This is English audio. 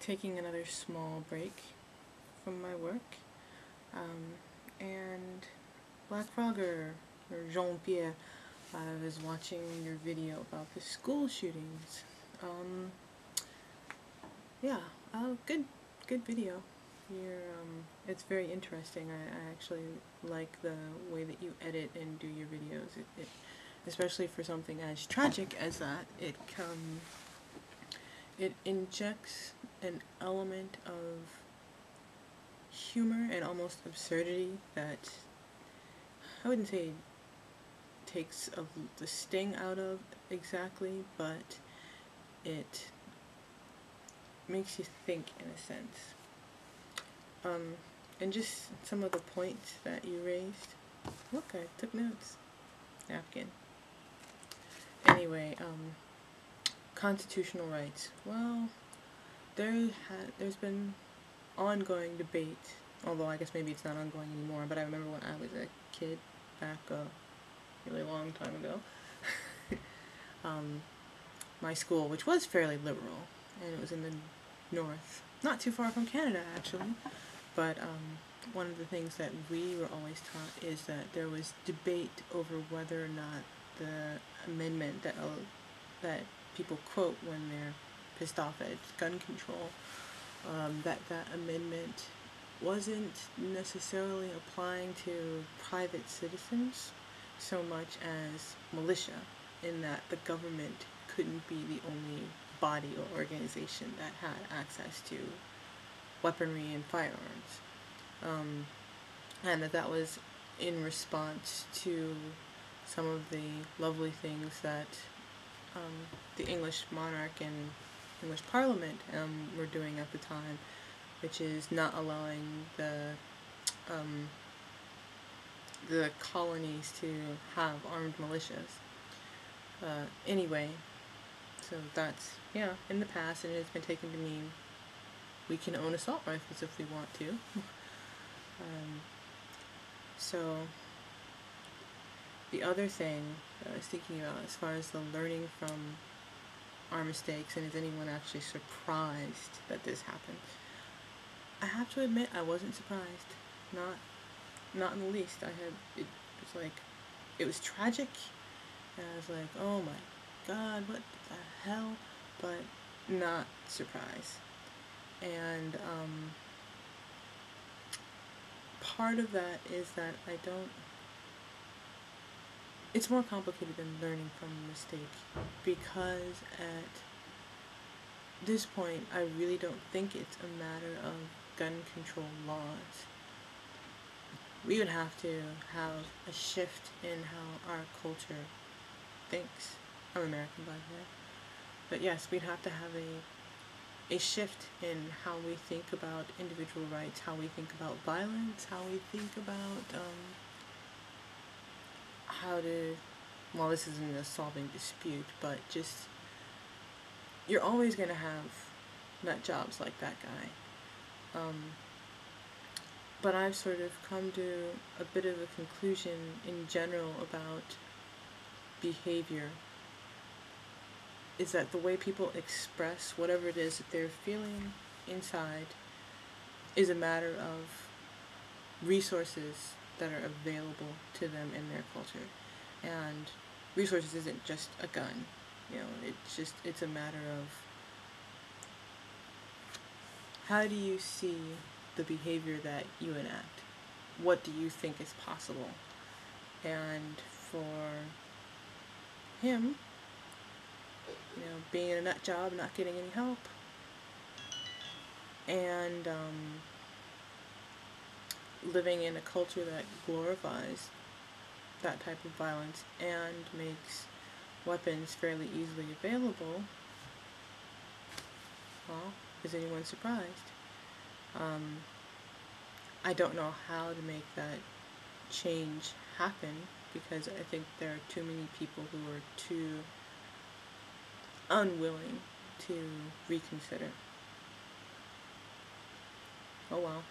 taking another small break from my work, and Black Frogger, or Jean-Pierre, I was watching your video about the school shootings. Yeah, good video. It's very interesting. I actually like the way that you edit and do your videos. Especially for something as tragic as that, it injects an element of humor and almost absurdity that I wouldn't say takes the sting out of exactly, but it makes you think in a sense. And just some of the points that you raised. Look, I took notes. Napkin. Anyway, constitutional rights. Well, there's been ongoing debate, although I guess maybe it's not ongoing anymore, but I remember when I was a kid, back a really long time ago, my school, which was fairly liberal, and it was in the north, not too far from Canada actually, but one of the things that we were always taught is that there was debate over whether or not the amendment that people quote when they're pissed off at gun control, that amendment wasn't necessarily applying to private citizens so much as militia, in that the government couldn't be the only body or organization that had access to weaponry and firearms. And that was in response to some of the lovely things that the English monarch and English Parliament were doing at the time, which is not allowing the colonies to have armed militias. Anyway, so that's, yeah, in the past, and it has been taken to mean we can own assault rifles if we want to. So the other thing that I was thinking about as far as the learning from our mistakes, and is anyone actually surprised that this happened? I have to admit I wasn't surprised. Not in the least. It was tragic, and I was like, oh my god, what the hell? But not surprised. And part of that is that it's more complicated than learning from a mistake, because at this point I really don't think it's a matter of gun control laws. We would have to have a shift in how our culture thinks. I'm American, by the way. But yes, we'd have to have a shift in how we think about individual rights, how we think about violence, how we think about how to, well, this isn't a solving dispute, but just, you're always going to have nut jobs like that guy. But I've sort of come to a bit of a conclusion in general about behavior, is that the way people express whatever it is that they're feeling inside is a matter of resources that are available to them in their culture. And resources isn't just a gun, it's a matter of how do you see the behavior that you enact? What do you think is possible? And for him, being in a nut job, not getting any help, and living in a culture that glorifies that type of violence and makes weapons fairly easily available, well, is anyone surprised? I don't know how to make that change happen, because I think there are too many people who are too unwilling to reconsider. Oh well.